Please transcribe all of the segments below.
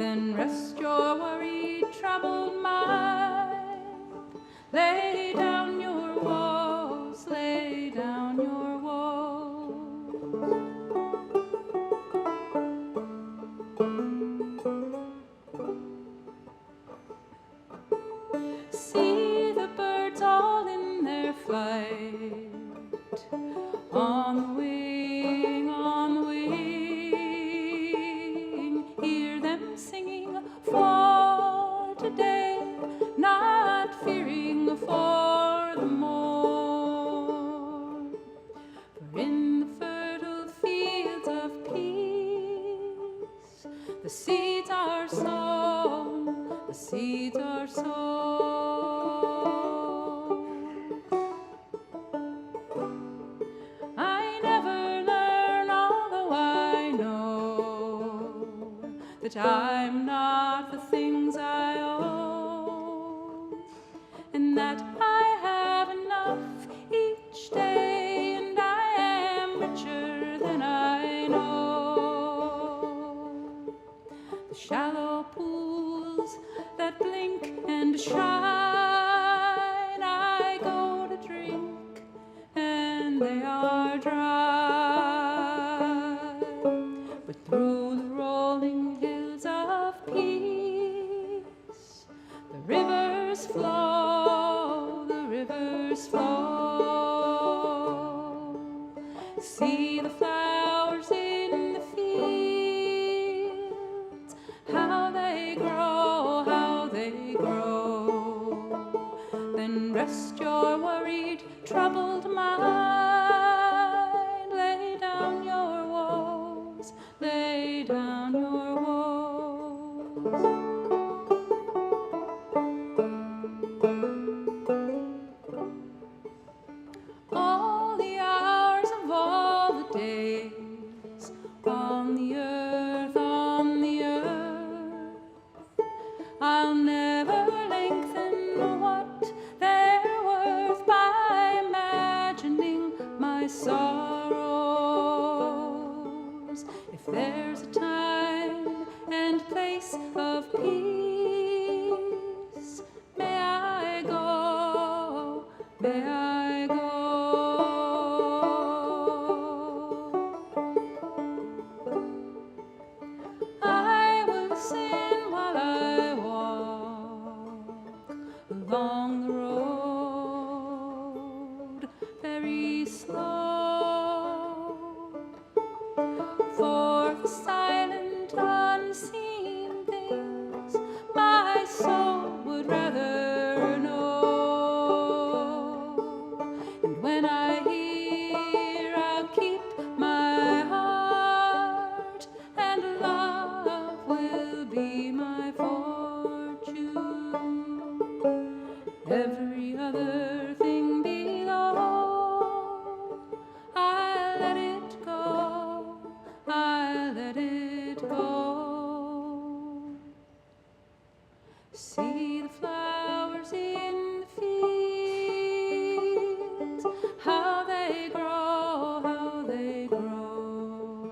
Then rest your worried, troubled mind. Lay down your woes, lay down your woes. See the birds all in their flight, on the wing, on the wing. Hear them singing for today, not fearing for the morn. For in the fertile fields of peace, the seeds are sown, the seeds are sown. I never learn, although I know that I'm not the things I own, and that I have enough each day, and I am richer than I know. The shallow pools that blink and shine, I go to drink, and they are dry. But through the rolling hills of peace, the rivers flow, the rivers flow. See the flowers in the fields, how they grow, how they grow. Then rest your worried, troubled mind. Lay down your woes, lay down your woes. All the hours of all the days on the earth, I'll never lengthen what they're worth by imagining my sorrows. If there's a time and place of peace, may I go, may I go. I will sing while I walk along the road, very slow, for the silent, unseen things my soul would rather know. And when I hear, I'll keep my heart, and love will be my fortune. Every other thing below, I let it go, I let it go. See the flowers in the fields, how they grow, how they grow.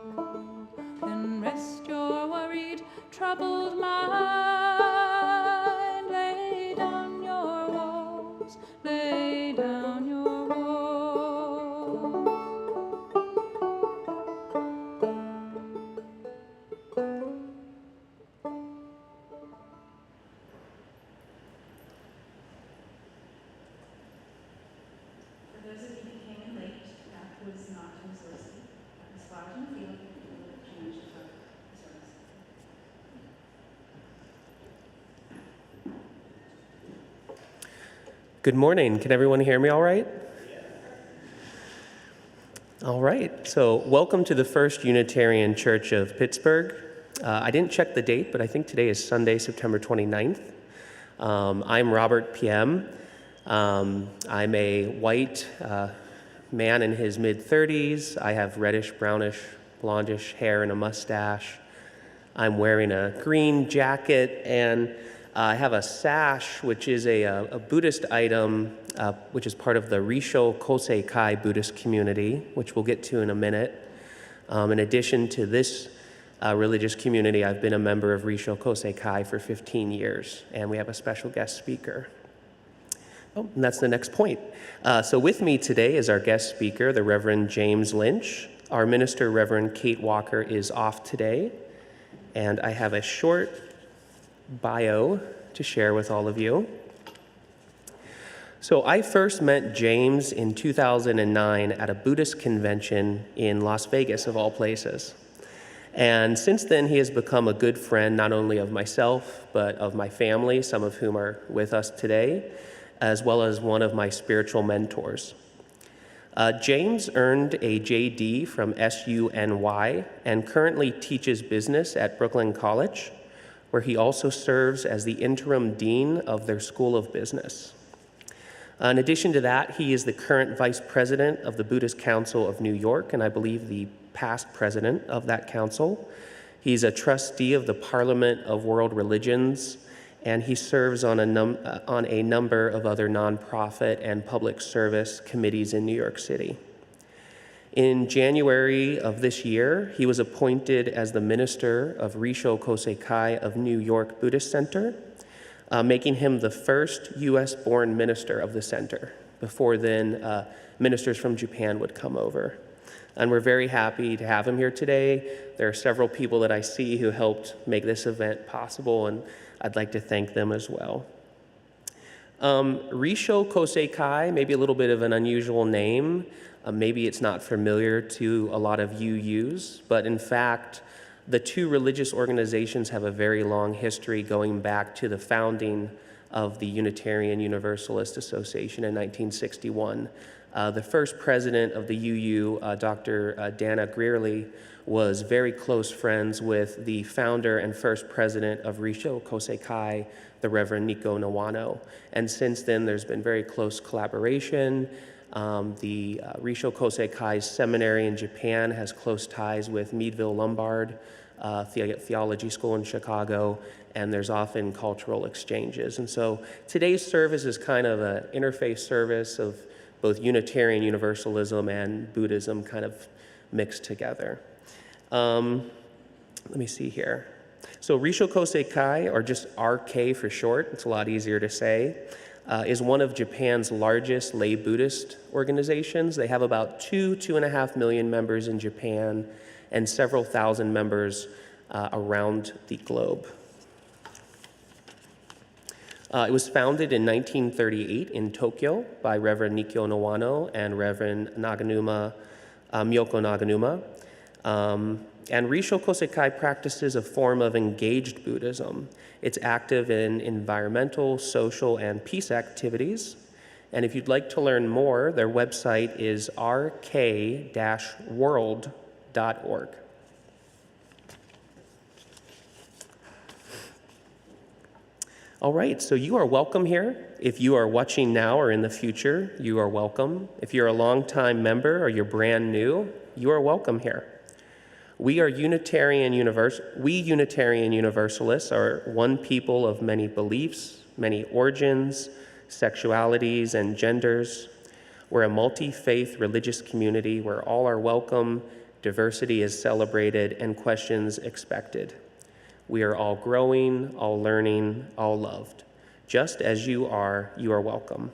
Then rest your worried, troubled mind. Lay down your woes, lay down your woes. For those of you who came in late, that was not His Lucy. That was Flowers in the Field, Piemme service. Good morning. Can everyone hear me all right? All right. So welcome to the First Unitarian Church of Pittsburgh. I didn't check the date, but I think today is Sunday, September 29th. I'm Robert Piemme. I'm a white man in his mid-30s. I have reddish, brownish, blondish hair and a mustache. I'm wearing a green jacket, and I have a sash, which is a Buddhist item, which is part of the Risho Kosei Kai Buddhist community, which we'll get to in a minute. In addition to this religious community. I've been a member of Risho Kosei Kai for 15 years, and we have a special guest speaker. Oh, and that's the next point. So with me today is our guest speaker, the Reverend James Lynch. Our minister, Reverend Kate Walker, is off today, and I have a short bio to share with all of you. So I first met James in 2009 at a Buddhist convention in Las Vegas, of all places. And since then, he has become a good friend, not only of myself, but of my family, some of whom are with us today, as well as one of my spiritual mentors. James earned a JD from SUNY and currently teaches business at Brooklyn College, where he also serves as the interim dean of their School of Business. In addition to that, he is the current vice president of the Buddhist Council of New York, and I believe the past president of that council. He's a trustee of the Parliament of World Religions, and he serves on a number of other nonprofit and public service committees in New York City. In January of this year, he was appointed as the minister of Risho Kosei Kai of New York Buddhist Center, making him the first U.S.-born minister of the center. Before then, ministers from Japan would come over. And we're very happy to have him here today. There are several people that I see who helped make this event possible, and I'd like to thank them as well. Risho Kosei Kai, maybe a little bit of an unusual name. Maybe it's not familiar to a lot of UUs, but in fact, the two religious organizations have a very long history going back to the founding of the Unitarian Universalist Association in 1961. The first president of the UU, Dr. Dana Greerley, was very close friends with the founder and first president of Risho Kosei Kai, the Reverend Nico Nawano. And since then, there's been very close collaboration. The Risho Kosei Kai seminary in Japan has close ties with Meadville Lombard Theology School in Chicago, and there's often cultural exchanges. And so today's service is kind of an interfaith service of both Unitarian Universalism and Buddhism kind of mixed together. Let me see here. So Risho Kosei Kai, or just RK for short, it's a lot easier to say, is one of Japan's largest lay Buddhist organizations. They have about 2.5 million members in Japan and several thousand members around the globe. It was founded in 1938 in Tokyo by Reverend Nikkyo Nawano and Reverend Naganuma, Myoko Naganuma. And Risho Kosei Kai practices a form of engaged Buddhism. It's active in environmental, social, and peace activities. And if you'd like to learn more, their website is rk-world.org. All right, so you are welcome here. If you are watching now or in the future, you are welcome. If you're a longtime member or you're brand new, you are welcome here. We Unitarian Universalists are one people of many beliefs, many origins, sexualities, and genders. We're a multi-faith religious community where all are welcome, diversity is celebrated, and questions expected. We are all growing, all learning, all loved. Just as you are welcome.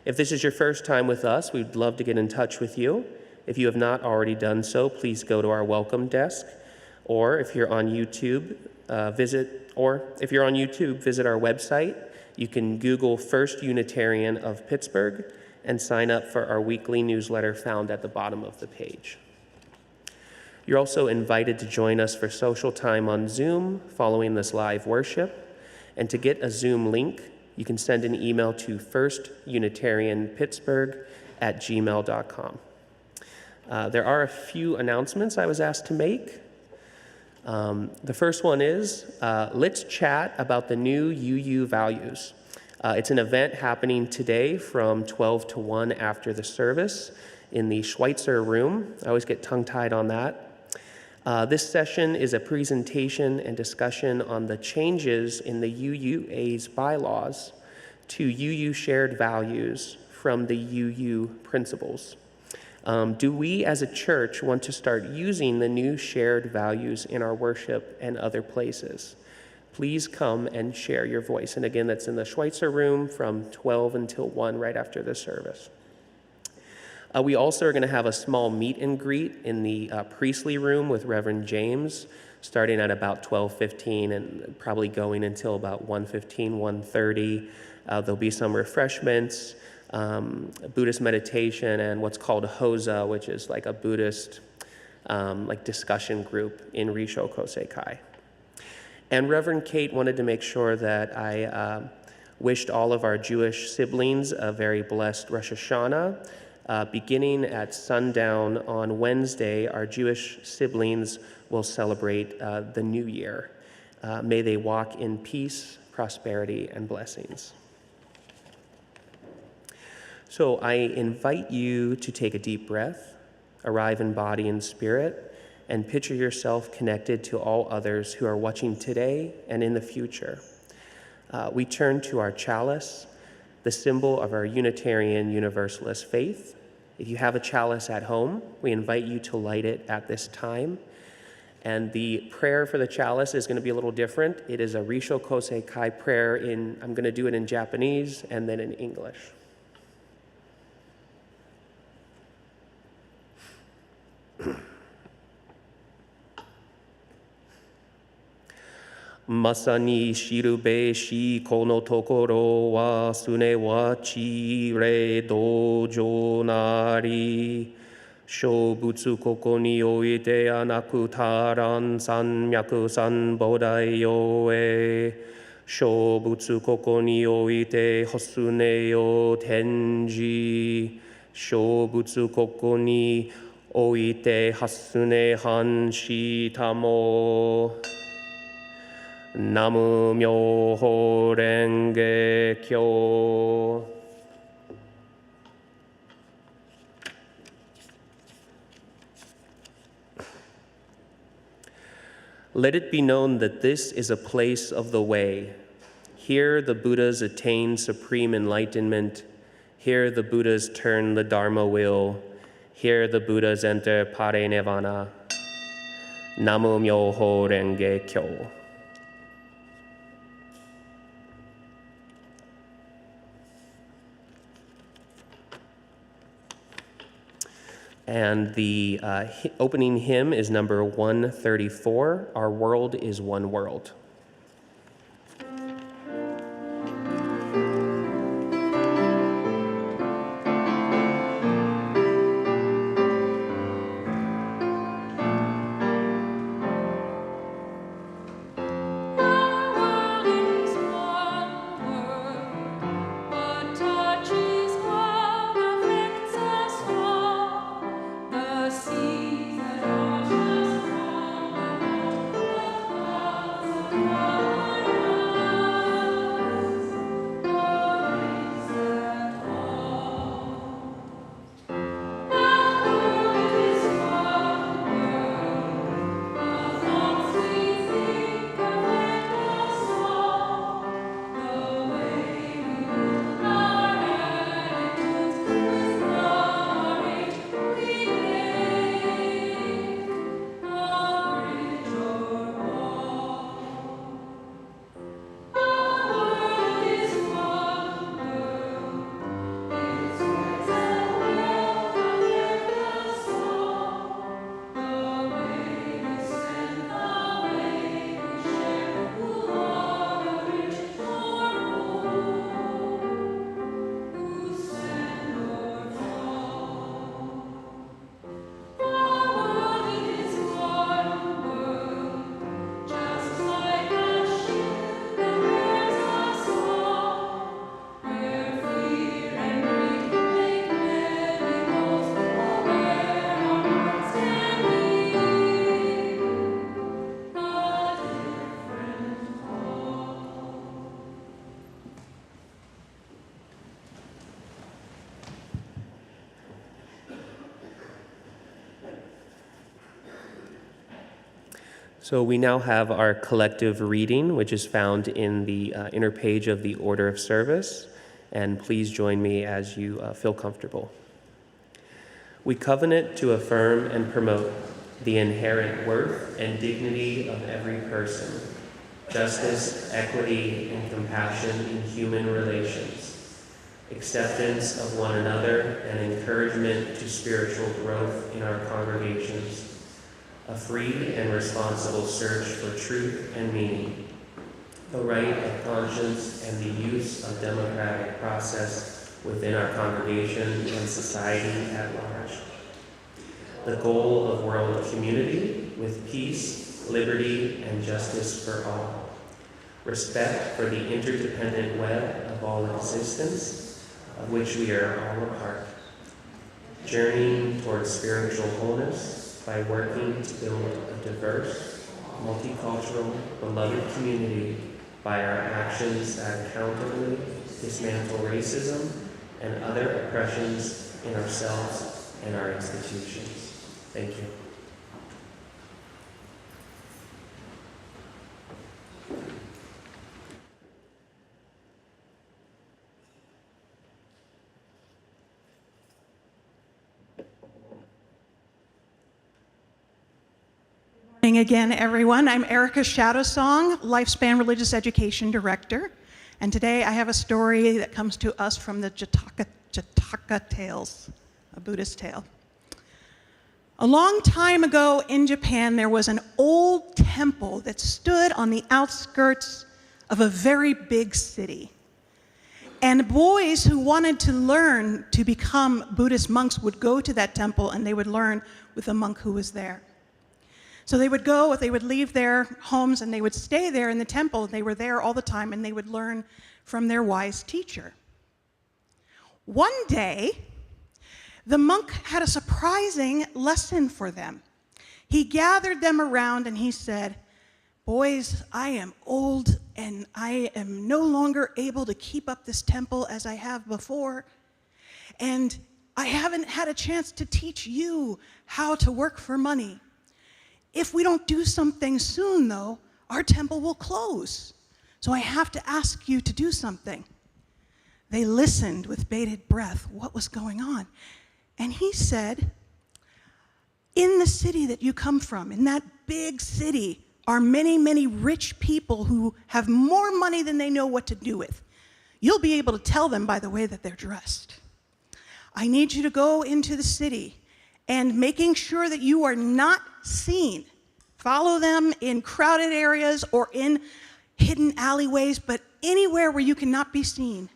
If this is your first time with us, we'd love to get in touch with you. If you have not already done so, please go to our welcome desk, or if you're on YouTube, visit our website. You can Google First Unitarian of Pittsburgh and sign up for our weekly newsletter found at the bottom of the page. You're also invited to join us for social time on Zoom following this live worship. And to get a Zoom link, you can send an email to firstunitarianpittsburgh@gmail.com. There are a few announcements I was asked to make. The first one is, let's chat about the new UU values. It's an event happening today from 12 to 1 after the service in the Schweitzer room. I always get tongue-tied on that. This session is a presentation and discussion on the changes in the UUA's bylaws to UU shared values from the UU principles. Do we as a church want to start using the new shared values in our worship and other places? Please come and share your voice. And again, that's in the Schweitzer room from 12 until 1 right after the service. We also are going to have a small meet and greet in the priestly room with Reverend James, starting at about 12:15 and probably going until about 1:15, 1:30. There'll be some refreshments, Buddhist meditation, and what's called Hosa, which is like a Buddhist discussion group in Risho Koseikai. And Reverend Kate wanted to make sure that I wished all of our Jewish siblings a very blessed Rosh Hashanah. Beginning at sundown on Wednesday, our Jewish siblings will celebrate the new year. May they walk in peace, prosperity, and blessings. So I invite you to take a deep breath, arrive in body and spirit, and picture yourself connected to all others who are watching today and in the future. We turn to our chalice, the symbol of our Unitarian Universalist faith. If you have a chalice at home, we invite you to light it at this time. And the prayer for the chalice is going to be a little different. It is a Risho Koseikai prayer I'm going to do it in Japanese and then in English. Masani shirube shi kono tokoro wa sune wa chi re dojo nari. Shobutsu koko ni oite anaku taran sanmyaku san bodai yo e. Shobutsu koko ni oite hosune yo tenji. Shobutsu koko ni oite hasune hanshi tamo. Namu Myoho Renge Kyo. Let it be known that this is a place of the way. Here the Buddhas attain supreme enlightenment. Here the Buddhas turn the Dharma wheel. Here the Buddhas enter Parinirvana. Namu Myoho Renge Kyo. And the opening hymn is number 134, Our World is One World. So we now have our collective reading, which is found in the inner page of the order of service. And please join me as you feel comfortable. We covenant to affirm and promote the inherent worth and dignity of every person, justice, equity, and compassion in human relations, acceptance of one another, and encouragement to spiritual growth in our congregations, a free and responsible search for truth and meaning, the right of conscience and the use of democratic process within our congregation and society at large. The goal of world community with peace, liberty, and justice for all. Respect for the interdependent web of all existence, of which we are all a part. Journeying towards spiritual wholeness by working to build a diverse, multicultural, beloved community by our actions that accountably dismantle racism and other oppressions in ourselves and our institutions. Thank you. Good morning again, everyone. I'm Erica Shadowsong, Lifespan Religious Education Director, and today I have a story that comes to us from the Jataka Tales, a Buddhist tale. A long time ago in Japan, there was an old temple that stood on the outskirts of a very big city. And boys who wanted to learn to become Buddhist monks would go to that temple and they would learn with the monk who was there. So they would go, they would leave their homes and they would stay there in the temple. They were there all the time and they would learn from their wise teacher. One day, the monk had a surprising lesson for them. He gathered them around and he said, "Boys, I am old and I am no longer able to keep up this temple as I have before. And I haven't had a chance to teach you how to work for money. If we don't do something soon, though, our temple will close. So I have to ask you to do something." They listened with bated breath what was going on. And he said, "In the city that you come from, in that big city, are many, many rich people who have more money than they know what to do with. You'll be able to tell them by the way that they're dressed. I need you to go into the city and making sure that you are not seen. Follow them in crowded areas or in hidden alleyways, but anywhere where you cannot be seen.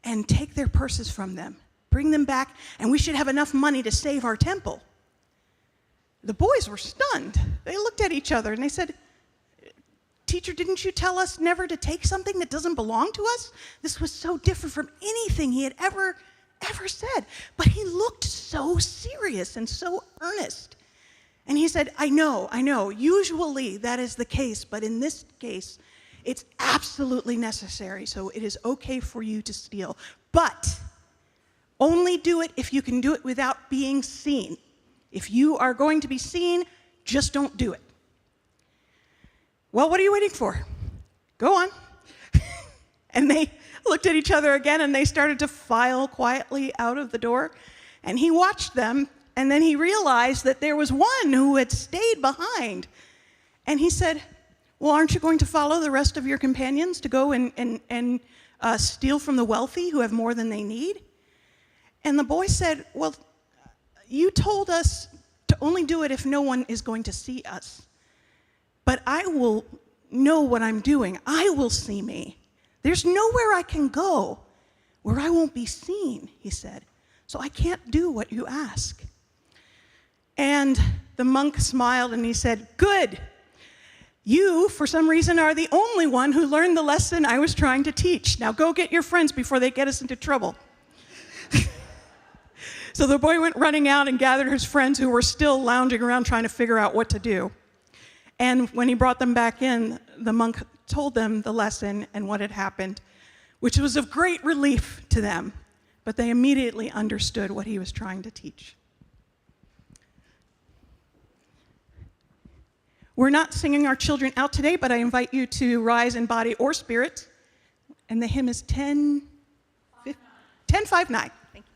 And take their purses from them. Bring them back, and we should have enough money to save our temple." The boys were stunned. They looked at each other and they said, "Teacher, didn't you tell us never to take something that doesn't belong to us?" This was so different from anything he had ever said. But he looked so serious and so earnest. And he said, I know, usually that is the case, but in this case, it's absolutely necessary, so it is okay for you to steal. But only do it if you can do it without being seen. If you are going to be seen, just don't do it." "Well, what are you waiting for? Go on." And they looked at each other again and they started to file quietly out of the door. And he watched them, and then he realized that there was one who had stayed behind. And he said, "Well, aren't you going to follow the rest of your companions to go and steal from the wealthy who have more than they need?" And the boy said, "Well, you told us to only do it if no one is going to see us. But I will know what I'm doing. I will see me. There's nowhere I can go where I won't be seen," he said. "So I can't do what you ask." And the monk smiled and he said, "Good. You, for some reason, are the only one who learned the lesson I was trying to teach. Now go get your friends before they get us into trouble." So the boy went running out and gathered his friends who were still lounging around trying to figure out what to do. And when he brought them back in, the monk told them the lesson and what had happened, which was of great relief to them, but they immediately understood what he was trying to teach. We're not singing our children out today, but I invite you to rise in body or spirit. And the hymn is 1059. Thank you.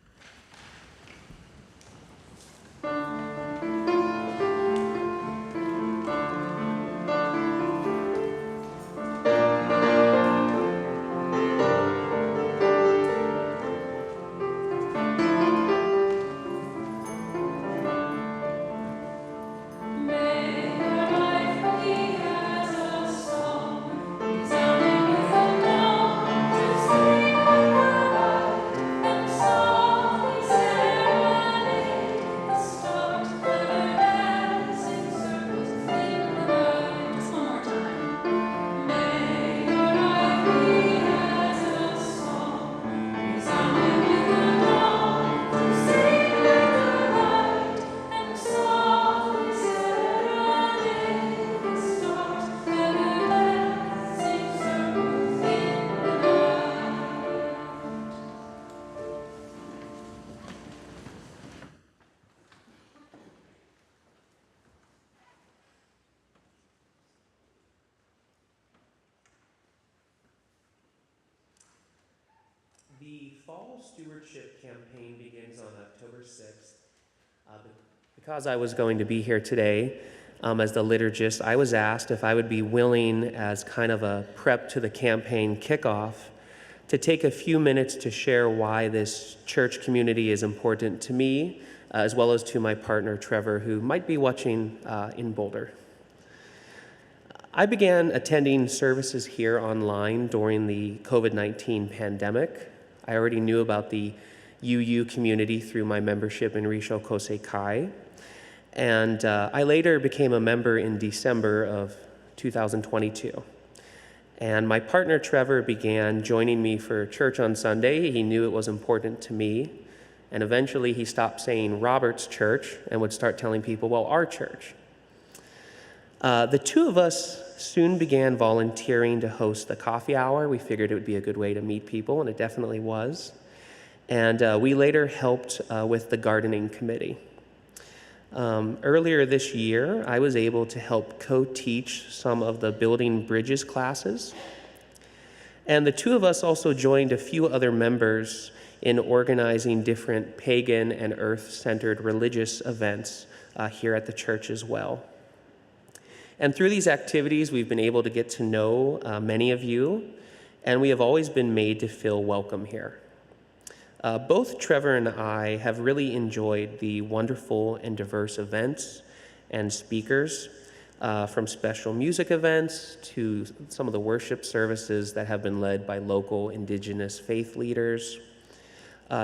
The Fall Stewardship Campaign begins on October 6th. Because I was going to be here today as the liturgist, I was asked if I would be willing, as kind of a prep to the campaign kickoff, to take a few minutes to share why this church community is important to me, as well as to my partner, Trevor, who might be watching in Boulder. I began attending services here online during the COVID-19 pandemic. I already knew about the UU community through my membership in Risho Kosei Kai, and I later became a member in December of 2022. And my partner Trevor began joining me for church on Sunday. He knew it was important to me, and eventually he stopped saying Robert's church and would start telling people, well, our church. The two of us soon began volunteering to host the coffee hour. We figured it would be a good way to meet people, and it definitely was. And we later helped with the gardening committee. Earlier this year, I was able to help co-teach some of the Building Bridges classes. And the two of us also joined a few other members in organizing different pagan and earth-centered religious events here at the church as well. And through these activities, we've been able to get to know many of you, and we have always been made to feel welcome here. Both Trevor and I have really enjoyed the wonderful and diverse events and speakers, from special music events to some of the worship services that have been led by local indigenous faith leaders,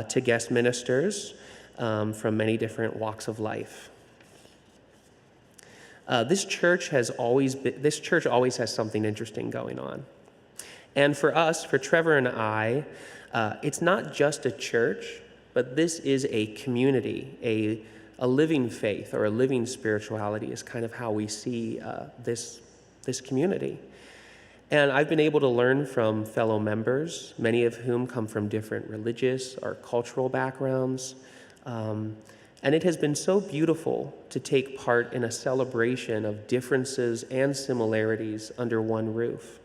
to guest ministers from many different walks of life. This church always has something interesting going on. And for us, for Trevor and I, it's not just a church, but this is a community, a living faith or a living spirituality is kind of how we see this community. And I've been able to learn from fellow members, many of whom come from different religious or cultural backgrounds. And it has been so beautiful to take part in a celebration of differences and similarities under one roof.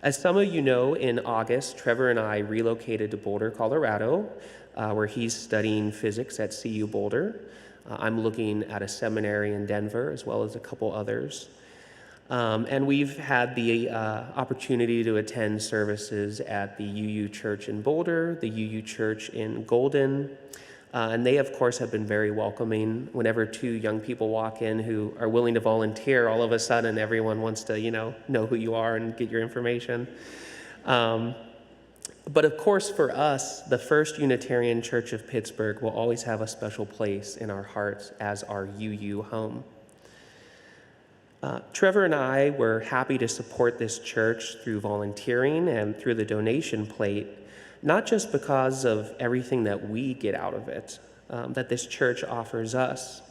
As some of you know, in August, Trevor and I relocated to Boulder, Colorado, where he's studying physics at CU Boulder. I'm looking at a seminary in Denver, as well as a couple others. And we've had the opportunity to attend services at the UU Church in Boulder, the UU Church in Golden, and they, of course, have been very welcoming. Whenever two young people walk in who are willing to volunteer, all of a sudden everyone wants to, know who you are and get your information. But of course, for us, the First Unitarian Church of Pittsburgh will always have a special place in our hearts as our UU home. Trevor and I were happy to support this church through volunteering and through the donation plate, not just because of everything that we get out of it, that this church offers us,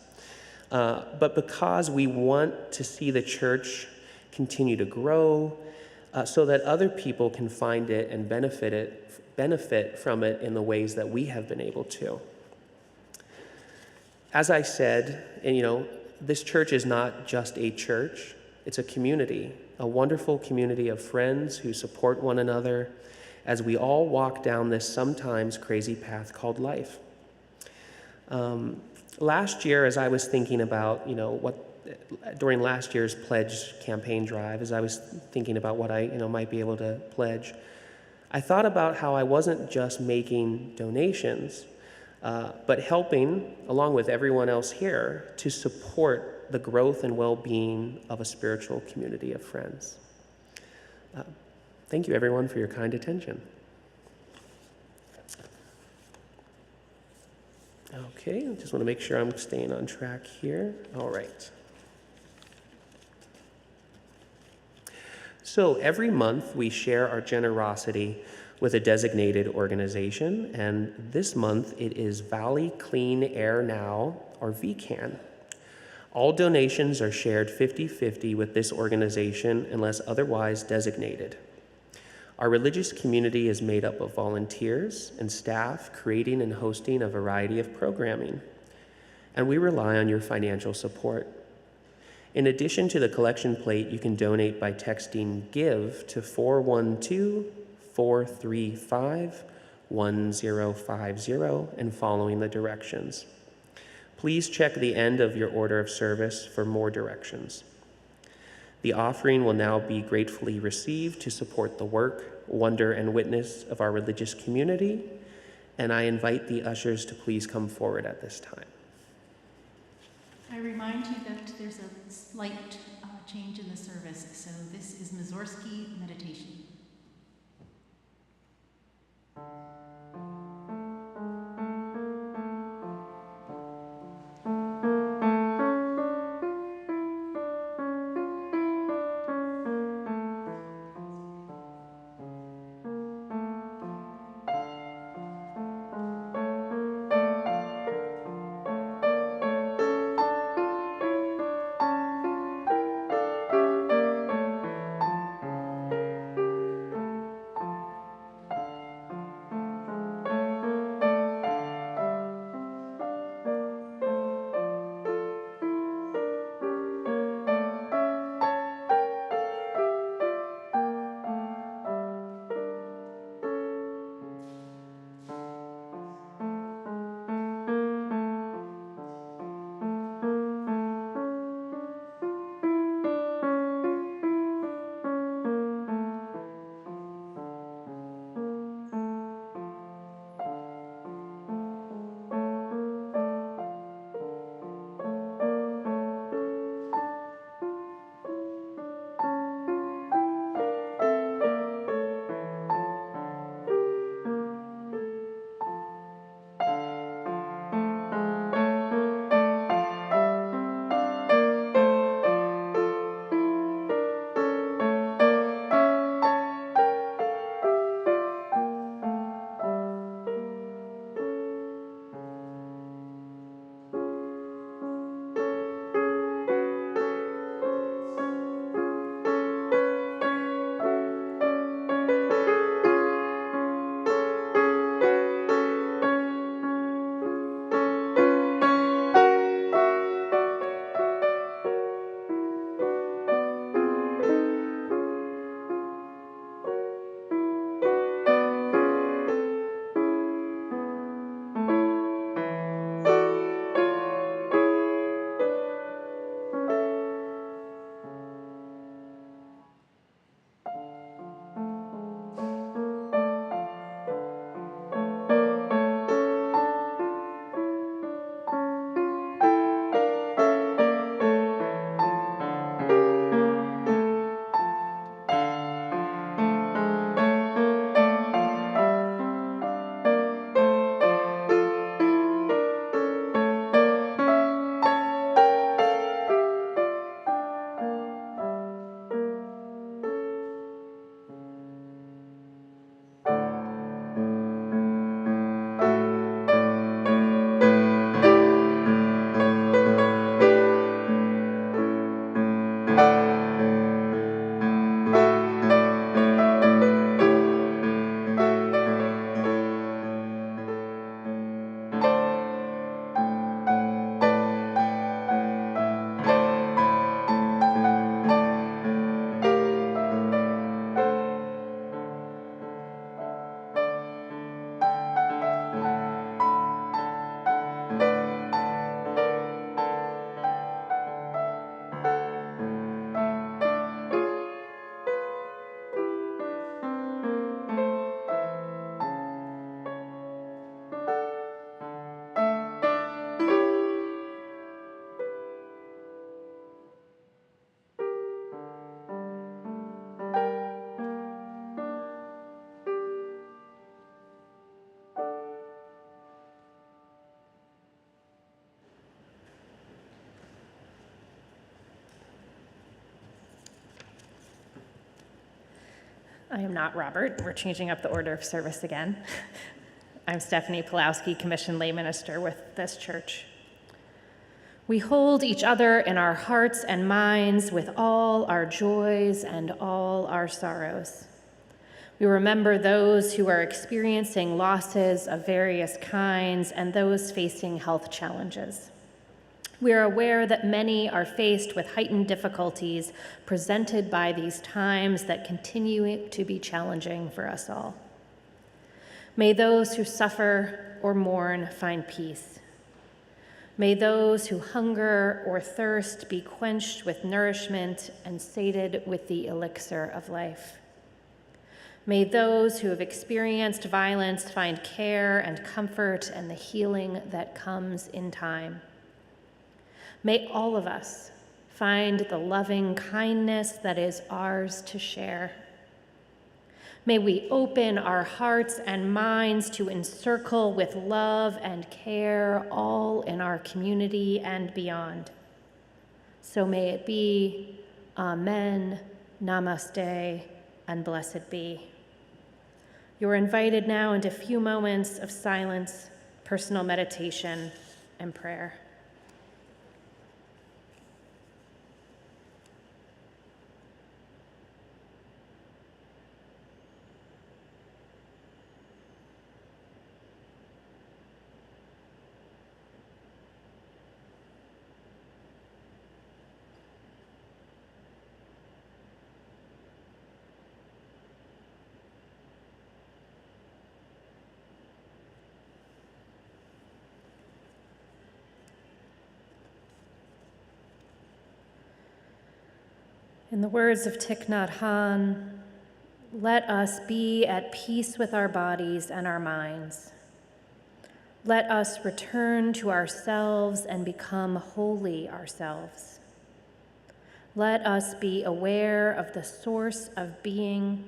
but because we want to see the church continue to grow so that other people can find it and benefit from it in the ways that we have been able to. As I said, this church is not just a church, it's a community, a wonderful community of friends who support one another as we all walk down this sometimes crazy path called life. Last year, as I was thinking about, during last year's pledge campaign drive, as I was thinking about what I, might be able to pledge, I thought about how I wasn't just making donations, but helping, along with everyone else here, to support the growth and well-being of a spiritual community of friends. Thank you, everyone, for your kind attention. Okay, I just want to make sure I'm staying on track here. All right. So every month we share our generosity with a designated organization, and this month it is Valley Clean Air Now, or VCAN. All donations are shared 50-50 with this organization unless otherwise designated. Our religious community is made up of volunteers and staff creating and hosting a variety of programming, and we rely on your financial support. In addition to the collection plate, you can donate by texting GIVE to 412-435-1050 and following the directions. Please check the end of your order of service for more directions. The offering will now be gratefully received to support the work, wonder, and witness of our religious community, and I invite the ushers to please come forward at this time. I remind you that there's a slight change in the service, so this is Mussorgsky meditation. I am not Robert. We're changing up the order of service again. I'm Stephanie Pulowski, commissioned lay minister with this church. We hold each other in our hearts and minds with all our joys and all our sorrows. We remember those who are experiencing losses of various kinds and those facing health challenges. We are aware that many are faced with heightened difficulties presented by these times that continue to be challenging for us all. May those who suffer or mourn find peace. May those who hunger or thirst be quenched with nourishment and sated with the elixir of life. May those who have experienced violence find care and comfort and the healing that comes in time. May all of us find the loving kindness that is ours to share. May we open our hearts and minds to encircle with love and care all in our community and beyond. So may it be. Amen, namaste, and blessed be. You're invited now into a few moments of silence, personal meditation, and prayer. In the words of Thich Nhat Hanh, let us be at peace with our bodies and our minds. Let us return to ourselves and become wholly ourselves. Let us be aware of the source of being,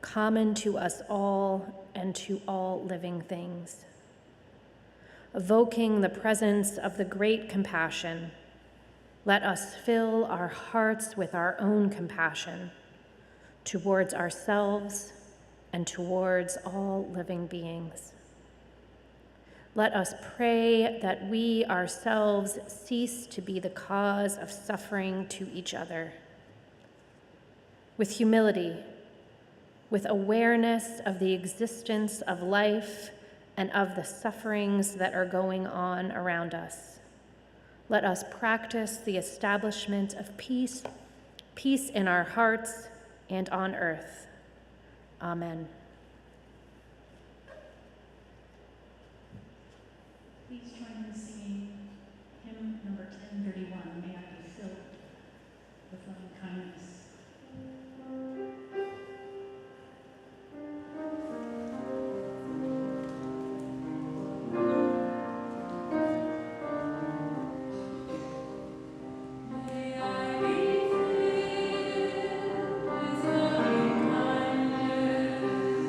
common to us all and to all living things. Evoking the presence of the great compassion, let us fill our hearts with our own compassion towards ourselves and towards all living beings. Let us pray that we ourselves cease to be the cause of suffering to each other. With humility, with awareness of the existence of life and of the sufferings that are going on around us, let us practice the establishment of peace in our hearts and on earth. Amen. Please join in singing hymn number 1031, May I Be Filled with Loving Kindness. May I be filled with loving kindness.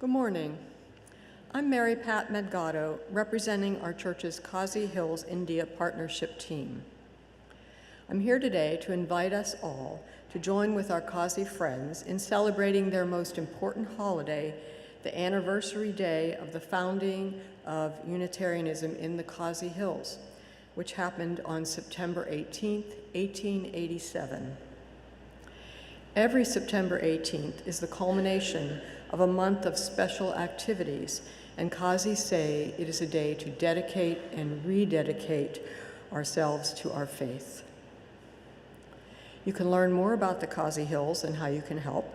Good morning. I'm Mary Pat Medgado, representing our church's Kazi Hills India Partnership Team. I'm here today to invite us all to join with our Kazi friends in celebrating their most important holiday, the anniversary day of the founding of Unitarianism in the Kazi Hills, which happened on September 18th, 1887. Every September 18th is the culmination of a month of special activities, and Kazis say it is a day to dedicate and rededicate ourselves to our faith. You can learn more about the Kazi Hills and how you can help,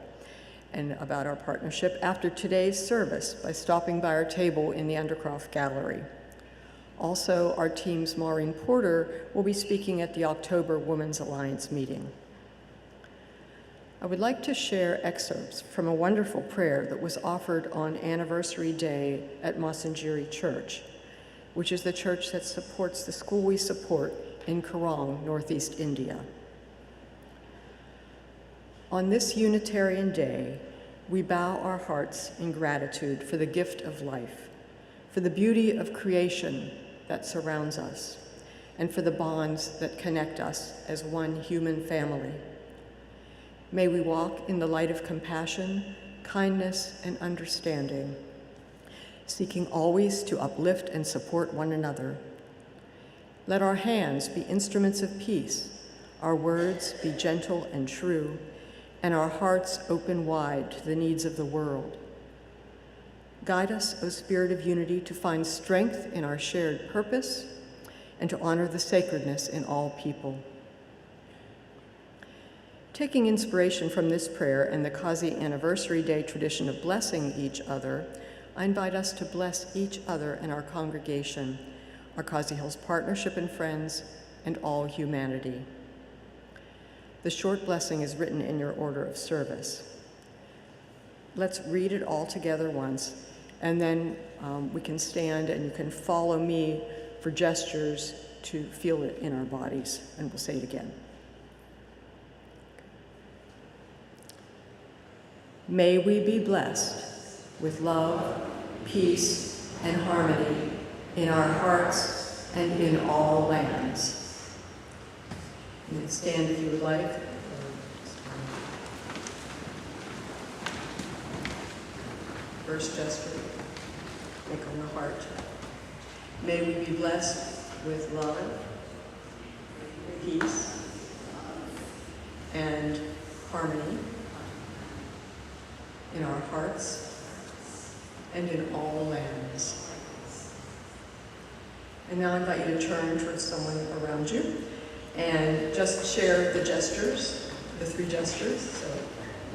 and about our partnership after today's service by stopping by our table in the Undercroft Gallery. Also, our team's Maureen Porter will be speaking at the October Women's Alliance meeting. I would like to share excerpts from a wonderful prayer that was offered on Anniversary Day at Masangiri Church, which is the church that supports the school we support in Kerrang, Northeast India. On this Unitarian Day, we bow our hearts in gratitude for the gift of life, for the beauty of creation that surrounds us, and for the bonds that connect us as one human family. May we walk in the light of compassion, kindness, and understanding, seeking always to uplift and support one another. Let our hands be instruments of peace, our words be gentle and true, and our hearts open wide to the needs of the world. Guide us, O Spirit of Unity, to find strength in our shared purpose and to honor the sacredness in all people. Taking inspiration from this prayer and the Kazi Anniversary Day tradition of blessing each other, I invite us to bless each other and our congregation, our Kazi Hills Partnership and friends, and all humanity. The short blessing is written in your order of service. Let's read it all together once, and then we can stand and you can follow me for gestures to feel it in our bodies, and we'll say it again. May we be blessed with love, peace, and harmony in our hearts and in all lands. You can stand if you would like. First gesture, make on the heart. May we be blessed with love, peace, and harmony in our hearts and in all lands. And now I invite you to turn towards someone around you and just share the gestures, the three gestures. So,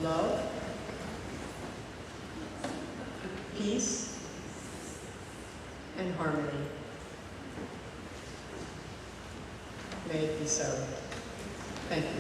love, peace, and harmony. May it be so. Thank you.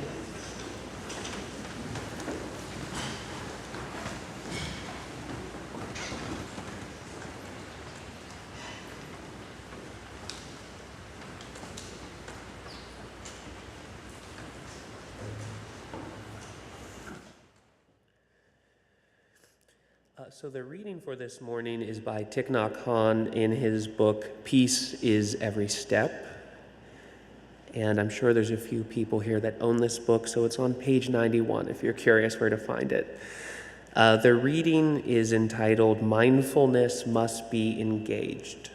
So the reading for this morning is by Thich Nhat Hanh in his book, Peace is Every Step. And I'm sure there's a few people here that own this book, so it's on page 91 if you're curious where to find it. The reading is entitled, Mindfulness Must Be Engaged.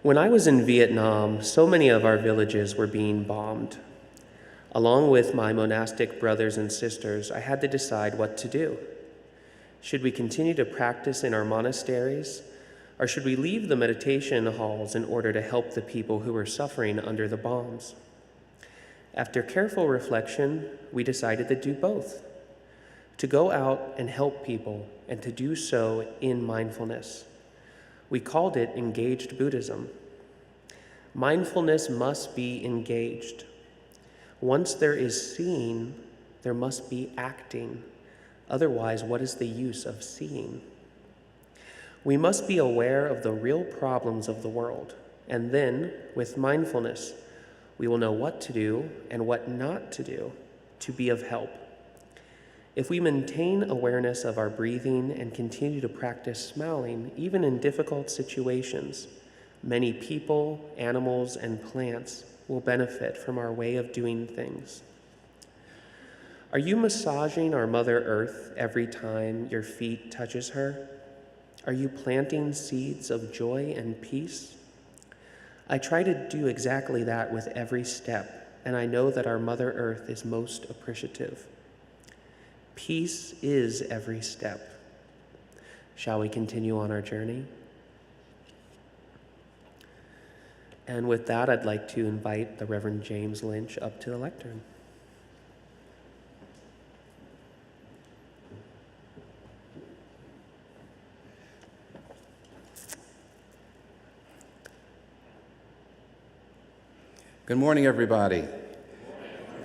When I was in Vietnam, so many of our villages were being bombed. Along with my monastic brothers and sisters, I had to decide what to do. Should we continue to practice in our monasteries, or should we leave the meditation halls in order to help the people who were suffering under the bombs? After careful reflection, we decided to do both, to go out and help people, and to do so in mindfulness. We called it engaged Buddhism. Mindfulness must be engaged. Once there is seeing, there must be acting. Otherwise, what is the use of seeing? We must be aware of the real problems of the world, and then, with mindfulness, we will know what to do and what not to do to be of help. If we maintain awareness of our breathing and continue to practice smiling, even in difficult situations, many people, animals, and plants will benefit from our way of doing things. Are you massaging our Mother Earth every time your feet touches her? Are you planting seeds of joy and peace? I try to do exactly that with every step, and I know that our Mother Earth is most appreciative. Peace is every step. Shall we continue on our journey? And with that, I'd like to invite the Reverend James Lynch up to the lectern. Good morning, everybody.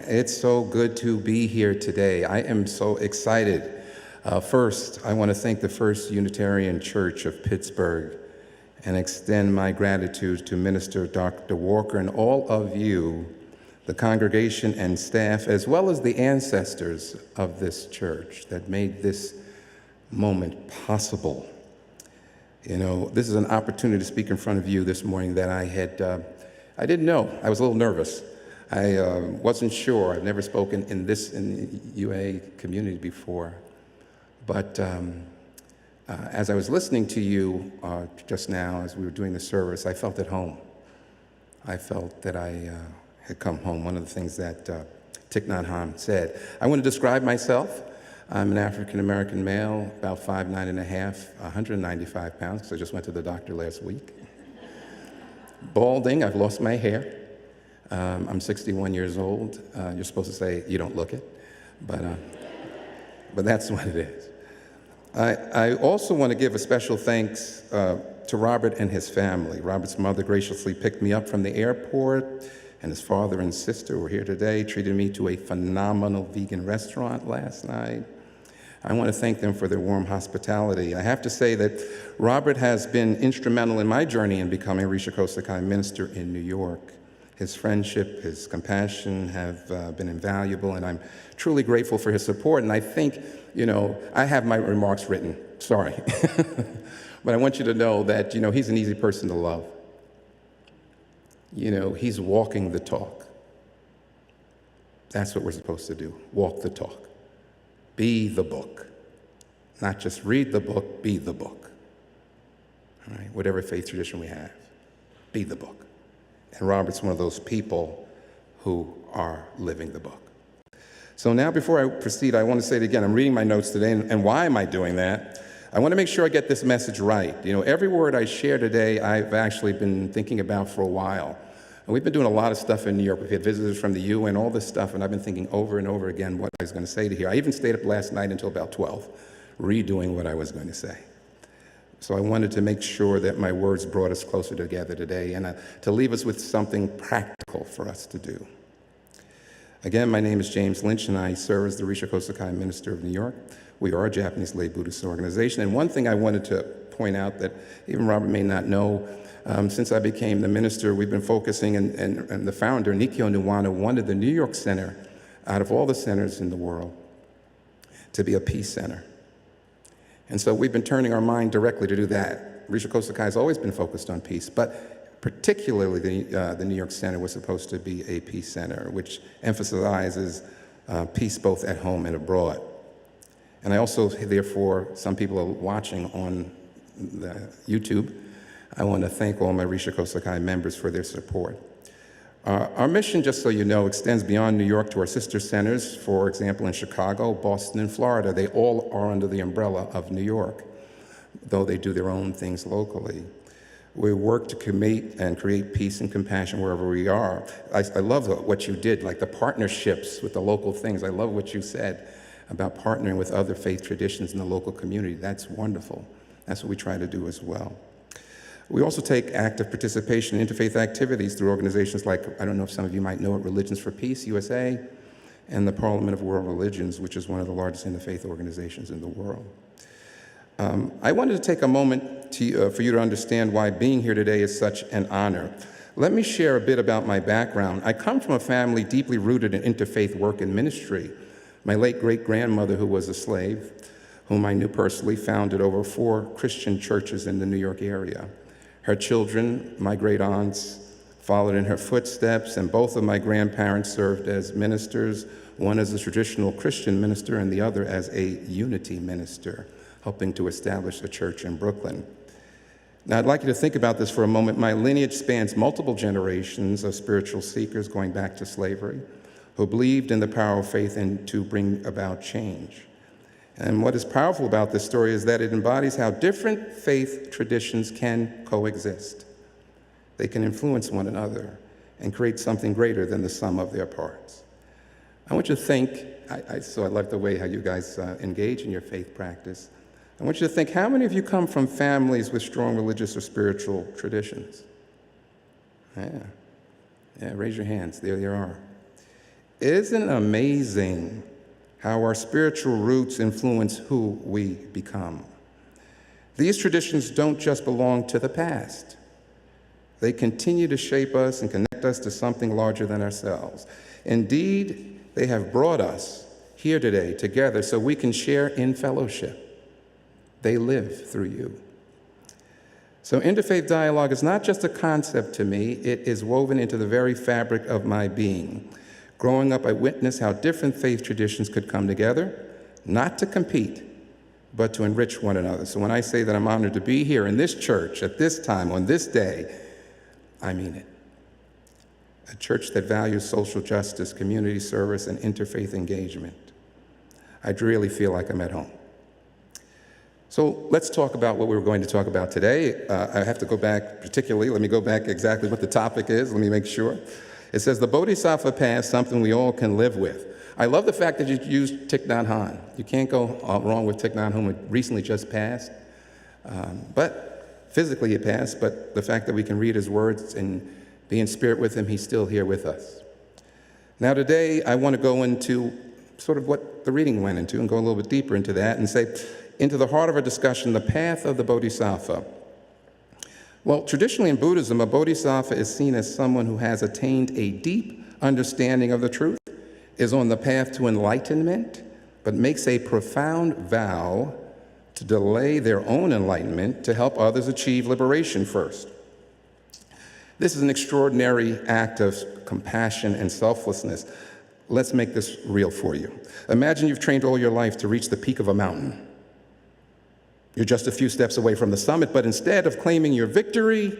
It's so good to be here today. I am so excited. First, I want to thank the First Unitarian Church of Pittsburgh and extend my gratitude to Minister Dr. Walker and all of you, the congregation and staff, as well as the ancestors of this church that made this moment possible. You know, this is an opportunity to speak in front of you this morning that I didn't know. I was a little nervous. I wasn't sure. I've never spoken in the UA community before. But as I was listening to you just now, as we were doing the service, I felt at home. I felt that I had come home. One of the things that Thich Nhat Hanh said. I want to describe myself. I'm an African-American male, about 5'9½", 195 pounds, because I just went to the doctor last week. Balding, I've lost my hair. I'm 61 years old. You're supposed to say you don't look it, but that's what it is. I also want to give a special thanks to Robert and his family. Robert's mother graciously picked me up from the airport, and his father and sister were here today, treated me to a phenomenal vegan restaurant last night. I want to thank them for their warm hospitality. I have to say that Robert has been instrumental in my journey in becoming Risha Kosakai minister in New York. His friendship, his compassion have been invaluable, and I'm truly grateful for his support. And I think, you know, I have my remarks written, sorry. But I want you to know that, you know, he's an easy person to love. You know, he's walking the talk. That's what we're supposed to do, walk the talk. Be the book. Not just read the book, be the book. All right, whatever faith tradition we have, be the book. And Robert's one of those people who are living the book. So now before I proceed, I want to say it again. I'm reading my notes today, and why am I doing that? I want to make sure I get this message right. You know, every word I share today, I've actually been thinking about for a while. And we've been doing a lot of stuff in New York. We've had visitors from the UN, all this stuff, and I've been thinking over and over again what I was going to say to here. I even stayed up last night until about 12, redoing what I was going to say. So I wanted to make sure that my words brought us closer together today and to leave us with something practical for us to do. Again, my name is James Lynch, and I serve as the Risha Kosakai Minister of New York. We are a Japanese lay Buddhist organization. And one thing I wanted to point out that even Robert may not know, since I became the minister, we've been focusing, and the founder, Nikio Nuwana, wanted the New York Center, out of all the centers in the world, to be a peace center. And so we've been turning our mind directly to do that. Risha Kosakai has always been focused on peace, but particularly the New York Center was supposed to be a peace center, which emphasizes peace both at home and abroad. And I also, therefore, some people are watching on the YouTube. I want to thank all my Risha Kosakai members for their support. Our mission, just so you know, extends beyond New York to our sister centers, for example, in Chicago, Boston, and Florida. They all are under the umbrella of New York, though they do their own things locally. We work to commit and create peace and compassion wherever we are. I love what you did, like the partnerships with the local things. I love what you said about partnering with other faith traditions in the local community. That's wonderful. That's what we try to do as well. We also take active participation in interfaith activities through organizations like, I don't know if some of you might know it, Religions for Peace, USA, and the Parliament of World Religions, which is one of the largest interfaith organizations in the world. I wanted to take a moment for you to understand why being here today is such an honor. Let me share a bit about my background. I come from a family deeply rooted in interfaith work and ministry. My late great-grandmother, who was a slave, whom I knew personally, founded over 4 Christian churches in the New York area. Her children, my great-aunts, followed in her footsteps, and both of my grandparents served as ministers, one as a traditional Christian minister and the other as a unity minister, helping to establish a church in Brooklyn. Now, I'd like you to think about this for a moment. My lineage spans multiple generations of spiritual seekers going back to slavery, who believed in the power of faith and to bring about change. And what is powerful about this story is that it embodies how different faith traditions can coexist. They can influence one another and create something greater than the sum of their parts. I want you to think, I like the way how you guys engage in your faith practice. I want you to think, how many of you come from families with strong religious or spiritual traditions? Yeah, raise your hands. There you are. Isn't it amazing how our spiritual roots influence who we become? These traditions don't just belong to the past. They continue to shape us and connect us to something larger than ourselves. Indeed, they have brought us here today together so we can share in fellowship. They live through you. So interfaith dialogue is not just a concept to me, it is woven into the very fabric of my being. Growing up, I witnessed how different faith traditions could come together, not to compete, but to enrich one another. So when I say that I'm honored to be here in this church at this time, on this day, I mean it. A church that values social justice, community service, and interfaith engagement. I really feel like I'm at home. So let's talk about what we were going to talk about today. I have to go back particularly, let me go back exactly what the topic is, let me make sure. It says the Bodhisattva path, something we all can live with. I love the fact that you used Thich Nhat Hanh. You can't go wrong with Thich Nhat Hanh, who recently just passed. But physically he passed, but the fact that we can read his words and be in spirit with him, he's still here with us. Now today, I want to go into sort of what the reading went into and go a little bit deeper into that and say, into the heart of our discussion, the path of the Bodhisattva. Well, traditionally in Buddhism, a Bodhisattva is seen as someone who has attained a deep understanding of the truth, is on the path to enlightenment, but makes a profound vow to delay their own enlightenment to help others achieve liberation first. This is an extraordinary act of compassion and selflessness. Let's make this real for you. Imagine you've trained all your life to reach the peak of a mountain. You're just a few steps away from the summit, but instead of claiming your victory,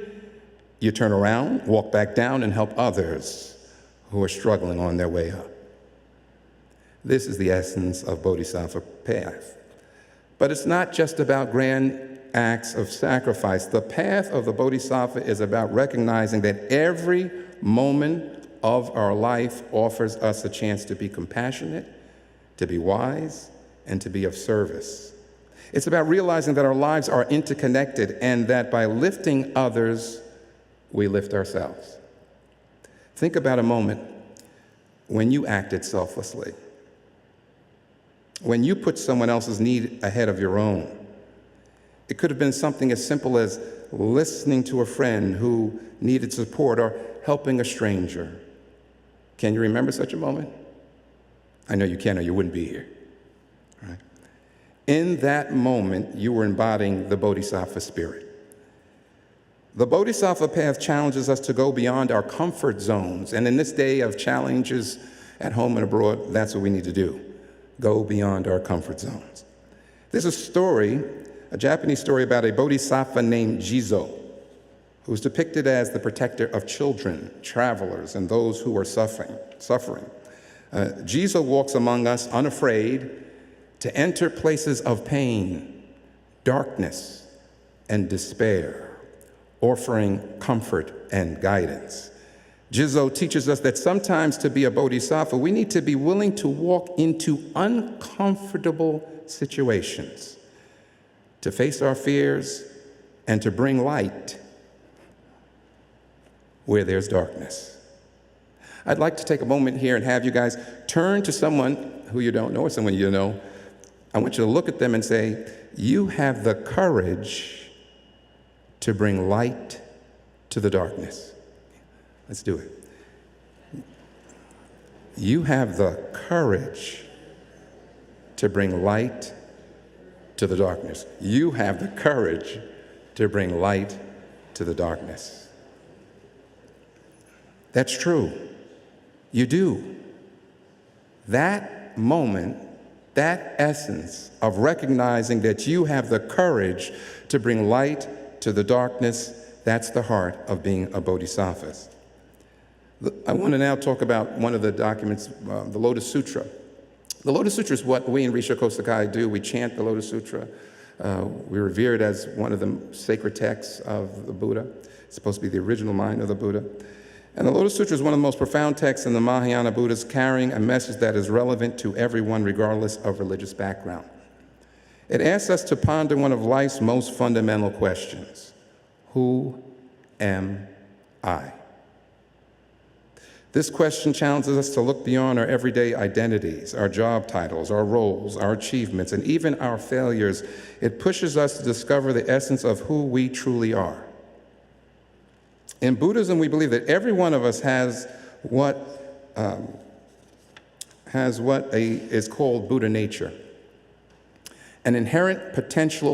you turn around, walk back down, and help others who are struggling on their way up. This is the essence of Bodhisattva path. But it's not just about grand acts of sacrifice. The path of the Bodhisattva is about recognizing that every moment of our life offers us a chance to be compassionate, to be wise, and to be of service. It's about realizing that our lives are interconnected and that by lifting others, we lift ourselves. Think about a moment when you acted selflessly, when you put someone else's need ahead of your own. It could have been something as simple as listening to a friend who needed support or helping a stranger. Can you remember such a moment? I know you can, or you wouldn't be here. Right? In that moment, you were embodying the Bodhisattva spirit. The Bodhisattva path challenges us to go beyond our comfort zones. And in this day of challenges at home and abroad, that's what we need to do. Go beyond our comfort zones. There's a story, a Japanese story about a Bodhisattva named Jizo, who is depicted as the protector of children, travelers, and those who are suffering. Jizo walks among us unafraid to enter places of pain, darkness, and despair, offering comfort and guidance. Jizo teaches us that sometimes to be a bodhisattva, we need to be willing to walk into uncomfortable situations, to face our fears, and to bring light where there's darkness. I'd like to take a moment here and have you guys turn to someone who you don't know or someone you know. I want you to look at them and say, you have the courage to bring light to the darkness. Let's do it. You have the courage to bring light to the darkness. You have the courage to bring light to the darkness. That's true. You do. That moment, that essence of recognizing that you have the courage to bring light to the darkness, that's the heart of being a bodhisattva. I want to now talk about one of the documents, the Lotus Sutra. The Lotus Sutra is what we in Risha Kosakai do. We chant the Lotus Sutra. We revere it as one of the sacred texts of the Buddha. It's supposed to be the original mind of the Buddha. And the Lotus Sutra is one of the most profound texts in the Mahayana Buddhists, carrying a message that is relevant to everyone regardless of religious background. It asks us to ponder one of life's most fundamental questions. Who am I? This question challenges us to look beyond our everyday identities, our job titles, our roles, our achievements, and even our failures. It pushes us to discover the essence of who we truly are. In Buddhism, we believe that every one of us has what is called Buddha nature, an inherent potential